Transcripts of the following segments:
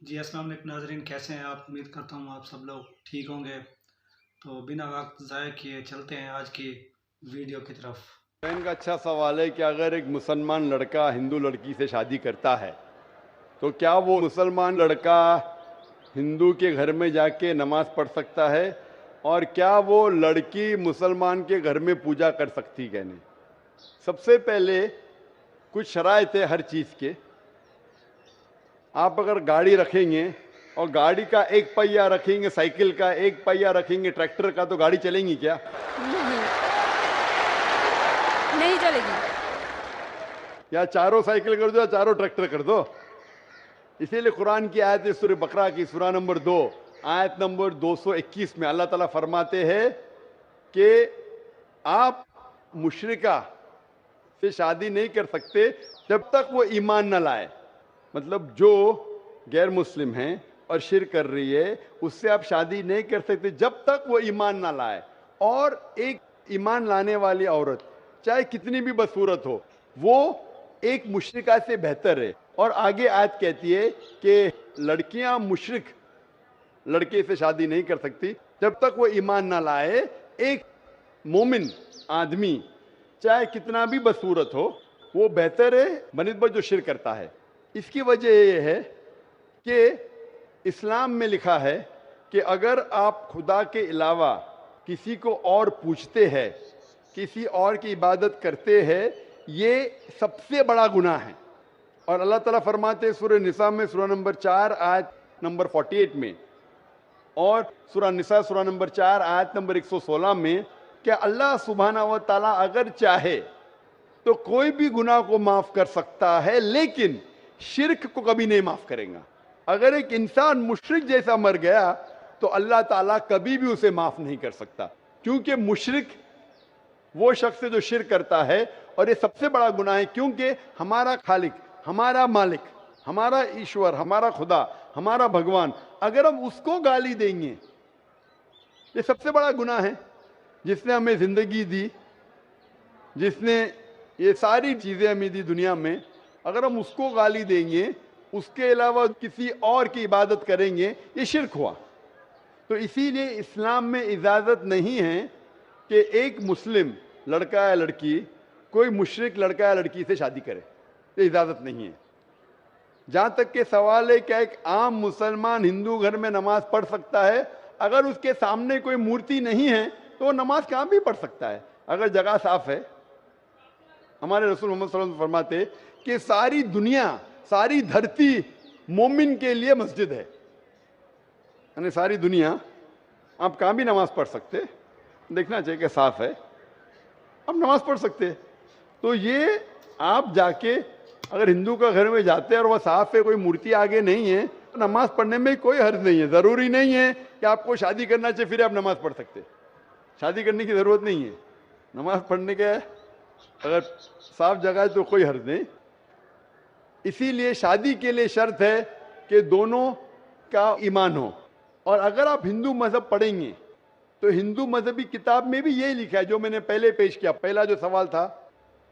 جی السلام علیکم ناظرین، کیسے ہیں آپ؟ امید کرتا ہوں آپ سب لوگ ٹھیک ہوں گے۔ تو بنا وقت ضائع کیے چلتے ہیں آج کی ویڈیو کی طرف۔ ان کا اچھا سوال ہے کہ اگر ایک مسلمان لڑکا ہندو لڑکی سے شادی کرتا ہے تو کیا وہ مسلمان لڑکا ہندو کے گھر میں جا کے نماز پڑھ سکتا ہے، اور کیا وہ لڑکی مسلمان کے گھر میں پوجا کر سکتی کہ نہیں؟ سب سے پہلے کچھ شرائط ہے ہر چیز کے۔ آپ اگر گاڑی رکھیں گے اور گاڑی کا ایک پہیہ رکھیں گے، سائیکل کا ایک پہیہ رکھیں گے، ٹریکٹر کا، تو گاڑی چلیں گی کیا؟ نہیں چلے گی۔ یا چاروں سائیکل کر دو یا چاروں ٹریکٹر کر دو۔ اسی لیے قرآن کی آیت سورہ بقرہ کی سورہ نمبر 2 آیت نمبر 221 میں اللہ تعالیٰ فرماتے ہیں کہ آپ مشرکہ سے شادی نہیں کر سکتے جب تک وہ ایمان نہ لائے۔ مطلب جو غیر مسلم ہیں اور شرک کر رہی ہے اس سے آپ شادی نہیں کر سکتے جب تک وہ ایمان نہ لائے۔ اور ایک ایمان لانے والی عورت چاہے کتنی بھی بدصورت ہو وہ ایک مشرکہ سے بہتر ہے۔ اور آگے آیت کہتی ہے کہ لڑکیاں مشرک لڑکے سے شادی نہیں کر سکتی جب تک وہ ایمان نہ لائے۔ ایک مومن آدمی چاہے کتنا بھی بدصورت ہو وہ بہتر ہے بنسبت جو شرک کرتا ہے۔ اس کی وجہ یہ ہے کہ اسلام میں لکھا ہے کہ اگر آپ خدا کے علاوہ کسی کو اور پوچھتے ہیں، کسی اور کی عبادت کرتے ہیں، یہ سب سے بڑا گناہ ہے۔ اور اللہ تعالیٰ فرماتے ہیں سورہ نساء میں سورہ نمبر 4 آیت نمبر 48 میں، اور سورہ نساء سورہ نمبر 4 آیت نمبر 116 میں کہ اللہ سبحانہ و تعالیٰ اگر چاہے تو کوئی بھی گناہ کو معاف کر سکتا ہے، لیکن شرک کو کبھی نہیں معاف کرے گا۔ اگر ایک انسان مشرک جیسا مر گیا تو اللہ تعالیٰ کبھی بھی اسے معاف نہیں کر سکتا، کیونکہ مشرک وہ شخص ہے جو شرک کرتا ہے، اور یہ سب سے بڑا گناہ ہے، کیونکہ ہمارا خالق، ہمارا مالک، ہمارا ایشور، ہمارا خدا، ہمارا بھگوان، اگر ہم اس کو گالی دیں گے، یہ سب سے بڑا گناہ ہے۔ جس نے ہمیں زندگی دی، جس نے یہ ساری چیزیں ہمیں دی دنیا میں، اگر ہم اس کو گالی دیں گے، اس کے علاوہ کسی اور کی عبادت کریں گے، یہ شرک ہوا۔ تو اسی لیے اسلام میں اجازت نہیں ہے کہ ایک مسلم لڑکا یا لڑکی کوئی مشرک لڑکا یا لڑکی سے شادی کرے، یہ اجازت نہیں ہے۔ جہاں تک کہ سوال ہے کہ ایک عام مسلمان ہندو گھر میں نماز پڑھ سکتا ہے، اگر اس کے سامنے کوئی مورتی نہیں ہے تو وہ نماز کہاں بھی پڑھ سکتا ہے اگر جگہ صاف ہے۔ ہمارے رسول محمد صلی اللہ علیہ وسلم فرماتے کہ ساری دنیا، ساری دھرتی مومن کے لیے مسجد ہے، یعنی ساری دنیا آپ کہاں بھی نماز پڑھ سکتے، دیکھنا چاہیے کہ صاف ہے، آپ نماز پڑھ سکتے۔ تو یہ آپ جا کے اگر ہندو کا گھر میں جاتے ہیں اور وہ صاف ہے، کوئی مورتی آگے نہیں ہے، تو نماز پڑھنے میں کوئی حرج نہیں ہے۔ ضروری نہیں ہے کہ آپ کو شادی کرنا چاہیے پھر آپ نماز پڑھ سکتے، شادی کرنے کی ضرورت نہیں ہے، نماز پڑھنے کے اگر صاف جگہ ہے تو کوئی حرج نہیں۔ اسی لیے شادی کے لیے شرط ہے کہ دونوں کا ایمان ہو۔ اور اگر آپ ہندو مذہب پڑھیں گے تو ہندو مذہبی کتاب میں بھی یہی لکھا ہے جو میں نے پہلے پیش کیا، پہلا جو سوال تھا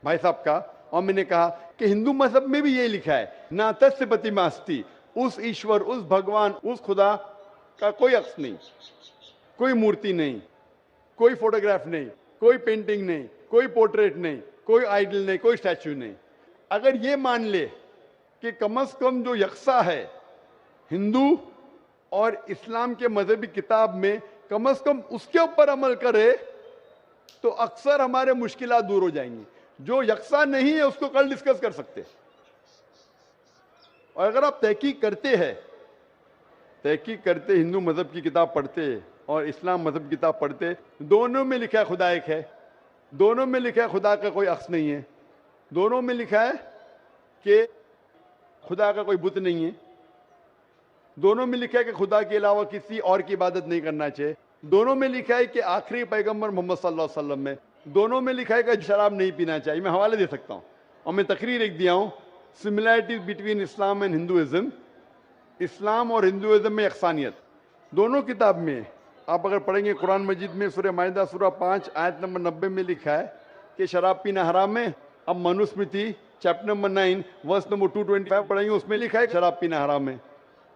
بھائی صاحب کا، اور میں نے کہا کہ ہندو مذہب میں بھی یہی لکھا ہے، ناتس پتیماستی، اس ایشور، اس بھگوان، اس خدا کا کوئی عکس نہیں، کوئی مورتی نہیں، کوئی فوٹوگراف نہیں، کوئی پینٹنگ نہیں، کوئی پورٹریٹ نہیں، کوئی آئیڈل نہیں، کوئی اسٹیچو نہیں۔ اگر یہ مان لے کہ کم از کم جو یکساں ہے ہندو اور اسلام کے مذہبی کتاب میں، کم از کم اس کے اوپر عمل کرے تو اکثر ہمارے مشکلات دور ہو جائیں گی۔ جو یکساں نہیں ہے اس کو کل ڈسکس کر سکتے۔ اور اگر آپ تحقیق کرتے ہندو مذہب کی کتاب پڑھتے اور اسلام مذہب کی کتاب پڑھتے، دونوں میں لکھا ہے خدا ایک ہے، دونوں میں لکھا ہے خدا کا کوئی عکس نہیں ہے، دونوں میں لکھا ہے کہ خدا کا کوئی بت نہیں ہے، دونوں میں لکھا ہے کہ خدا کے علاوہ کسی اور کی عبادت نہیں کرنا چاہیے، دونوں میں لکھا ہے کہ آخری پیغمبر محمد صلی اللہ علیہ وسلم میں، دونوں میں لکھا ہے کہ شراب نہیں پینا چاہیے۔ میں حوالے دے سکتا ہوں، اور میں تقریر ایک دیا ہوں، similarities between Islam and Hinduism, اسلام اور ہندوازم میں یکسانیت، دونوں کتاب میں آپ اگر پڑھیں گے قرآن مجید میں سورہ مائدہ سورہ 5 آیت نمبر 90 میں لکھا ہے کہ شراب پینا حرام ہے۔ اب Manusmriti chapter number 9 verse number 225 پڑھیں گے، اس میں لکھا ہے شراب پینا حرام ہے۔